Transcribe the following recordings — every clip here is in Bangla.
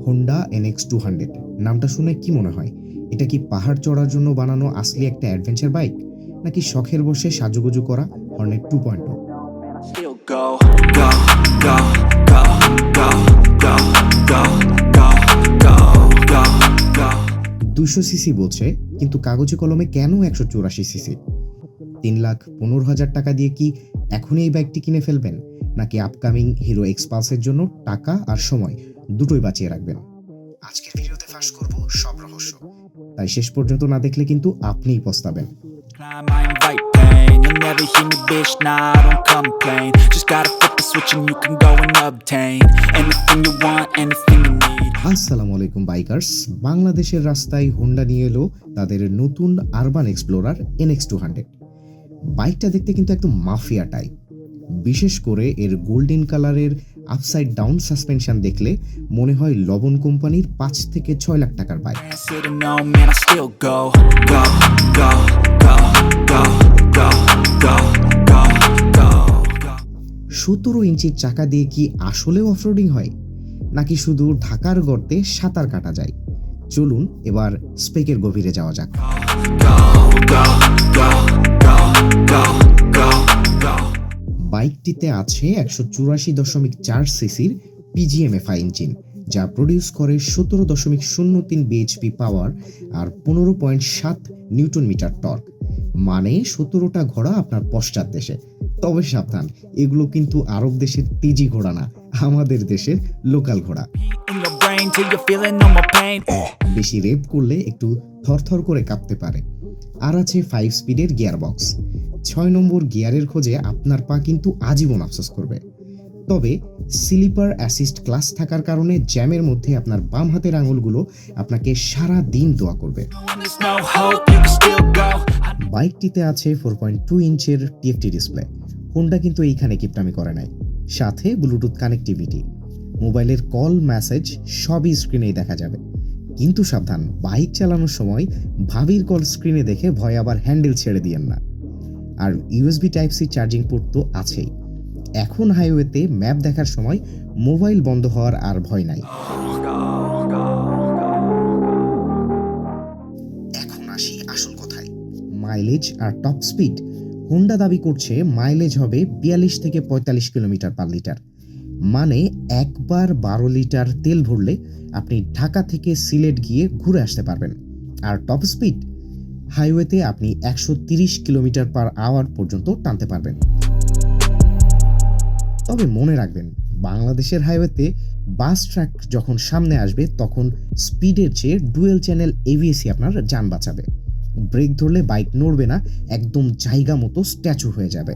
হোন্ডা NX200 নামটা শুনে কি মনে হয়? এটা কি পাহাড় চড়ার জন্য বানানো আসলি একটা অ্যাডভেঞ্চার বাইক, নাকি শখের বসে সাজুগুজু করা Hornet 2.0? Still go, go, go, go, go, go, go, go, go, go, go. 200 CC বলছে, কিন্তু কাগজে কলমে কেন 184 সিসি? 3,15,000 টাকা দিয়ে কি এখনই এই বাইকটি কিনে ফেলবেন, নাকি আপকামিং হিরো এক্সপালসের জন্য টাকা আর সময় দুটোই বাঁচিয়ে রাখবেন? আজকের ভিডিওতে ফাঁস করব সব রহস্য, তাই শেষ পর্যন্ত না দেখলে কিন্তু আপনিই পস্তাবেন। Climb, I invite pain. You'll never hear me, bitch, nah, I don't complain. Just gotta flip the switch and you can go and obtain anything you want, anything you need. আসসালামু আলাইকুম বাইকার্স। বাংলাদেশের রাস্তায় হোন্ডা নিয়ে এলো তাদের নতুন আরবান এক্সপ্লোরার NX200। বাইকটা দেখতে কিন্তু একদম মাফিয়া টাইপ, বিশেষ করে এর গোল্ডেন কালারের আপসাইড ডাউন সাসপেনশন দেখলে মনে হয় লবণ কোম্পানির 5 থেকে 6 লাখ টাকার bike. Answer to no, man, I still go, go, go, go, go, go, go, go, go, go. 17 ইঞ্চির চাকা দিয়ে কি আসলেও অফরোডিং হয়, নাকি শুধু ঢাকার গর্তে সাঁতার কাটা যায়? চলুন এবার স্পেকের গভীরে যাওয়া যাক। Go, go, go, go, go, go, go. বাইকটিতে আছে 184.4 সিসির PGM-FI ইঞ্জিন, যা প্রডিউস করে 17.03 bhp পাওয়ার আর 15.7 নিউটন মিটার টর্ক, মানে 17টা ঘোড়া আপনার পশ্চাৎ দেশে। তবে সাবধান, এগুলো কিন্তু আরব দেশের তেজি ঘোড়া না, আমাদের দেশের লোকাল ঘোড়া। In your brain till you're feeling no more pain. বেশি রেপ করলে একটু থরথর করে কাঁপতে পারে। আর আছে 5 স্পিডের গিয়ার বক্স। 6 নম্বর গিয়ারের খোঁজে আপনার পা কিন্তু আজীবন আফসোস করবে। তবে স্লিপার অ্যাসিস্ট ক্লাস থাকার কারণে জ্যামের মধ্যে আপনার বাম হাতের আঙুলগুলো আপনাকে সারা দিন দোয়া করবে। When there's no hope, you can still go. বাইকটিতে আছে 4.2 ইঞ্চের TFT ডিসপ্লে। হোন্ডা কিন্তু এইখানে কিপটামি করে নাই, সাথে ব্লুটুথ কানেক্টিভিটি। মোবাইলের কল, মেসেজ সবই স্ক্রিনেই দেখা যাবে। কিন্তু সাবধান, বাইক চালানোর সময় ভাবির কল স্ক্রিনে দেখে ভয় আবার হ্যান্ডেল ছেড়ে দিয়েন না। আর USB Type-C চার্জিং পোর্ট তো আছেই। এখন হাইওয়েতে ম্যাপ দেখার সময় মোবাইল বন্ধ হওয়ার আর ভয় নাই। এখন আসি আসল কথায়, মাইলেজ আর টপ স্পিড। হোন্ডা দাবি করছে মাইলেজ হবে 42 থেকে 45 কিলোমিটার পার লিটার, মানে একবার 12 লিটার তেল ভরলে আপনি ঢাকা থেকে সিলেট গিয়ে ঘুরে আসতে পারবেন। আর টপ স্পিড, হাইওয়েতে আপনি 130 কিলোমিটার পার আওয়ার পর্যন্ত টানতে পারবেন। তবে মনে রাখবেন, বাংলাদেশের হাইওয়েতে বাস ট্রাক যখন সামনে আসবে তখন স্পিডের চেয়ে ডুয়েল চ্যানেল ABS আপনার যান বাঁচাবে। ব্রেক ধরলে বাইক নড়বে না, একদম জায়গা মতো স্ট্যাচু হয়ে যাবে।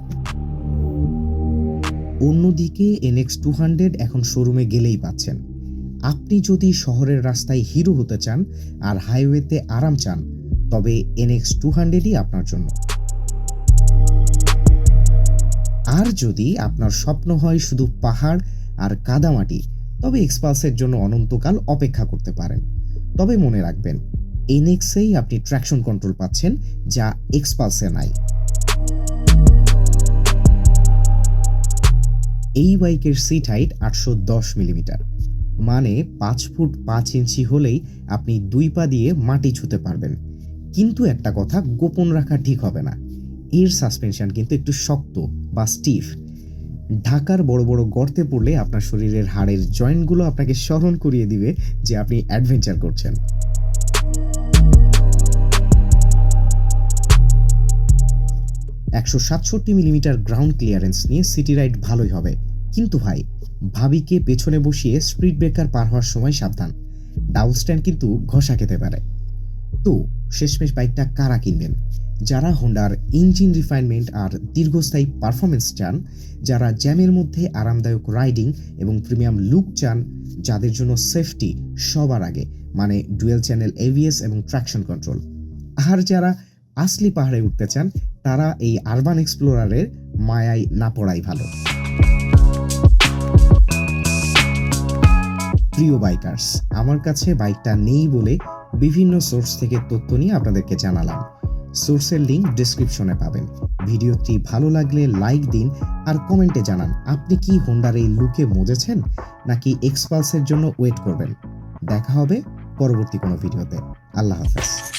অন্যদিকে NX200 এখন শোরুমে গেলেই পাচ্ছেন। আপনি যদি শহরের রাস্তায় হিরো হতে চান আর হাইওয়েতে আরাম চান, তবে NX200ই আপনার জন্য। আর যদি আপনার স্বপ্ন হয় শুধু পাহাড় আর কাদামাটি, তবে এক্সপালসের জন্য অনন্তকাল অপেক্ষা করতে পারেন। তবে মনে রাখবেন, NX-এই আপনি ট্র্যাকশন কন্ট্রোল পাচ্ছেন, যা এক্সপালসে নাই। এই বাইকের সিট হাইট 810 মিলিমিটার, মানে 5 ফুট 5 ইঞ্চি হলেই আপনি 2 পা দিয়ে মাটি ছুঁতে পারবেন। কিন্তু একটা কথা গোপন রাখা ঠিক হবে না, এর সাসপেনশন কিন্তু একটু শক্ত বা স্টিফ। ঢাকার বড় বড় গর্তে পড়লে আপনার শরীরের হাড়ের জয়েন্টগুলো আপনাকে স্মরণ করিয়ে দিবে যে আপনি অ্যাডভেঞ্চার করছেন। $167 মিলিমিটার গ্রাউন্ড ক্লিয়ারেন্স নিয়ে সিটি রাইড ভালোই হবে। কিন্তু ভাই, ভাবিকে পেছনে বসিয়ে স্পিড ব্রেকার পার হওয়ার সময় সাবধান, ডাউন স্ট্যান্ড কিন্তু ঘষা খেতে পারে। তো শেষমেশ বাইকটা কারা কিনবেন? যারা হোন্ডার ইঞ্জিন রিফাইনমেন্ট আর দীর্ঘস্থায়ী পারফরমেন্স চান, যারা জ্যামের মধ্যে আরামদায়ক রাইডিং এবং প্রিমিয়াম লুক চান, যাদের জন্য সেফটি সবার আগে, মানে ডুয়েল চ্যানেল ABS এবং ট্র্যাকশন কন্ট্রোল, আর যারা আসলি পাহাড়ে উঠতে চান, তারা এই আরবান এক্সপ্লোরারের মায়ায় না পড়াই ভালো। প্রিয় বাইকার্স, আমার কাছে বাইকটা নেই বলে বিভিন্ন সোর্স থেকে তথ্য নিয়ে আপনাদেরকে জানালাম। সোর্সের লিঙ্ক ডেসক্রিপশনে পাবেন। ভিডিওটি ভালো লাগলে লাইক দিন আর কমেন্টে জানান আপনি কি হোন্ডার এই লুকে মজেছেন, নাকি এক্সপালসের জন্য ওয়েট করবেন। দেখা হবে পরবর্তী কোনো ভিডিওতে। আল্লাহ হাফেজ।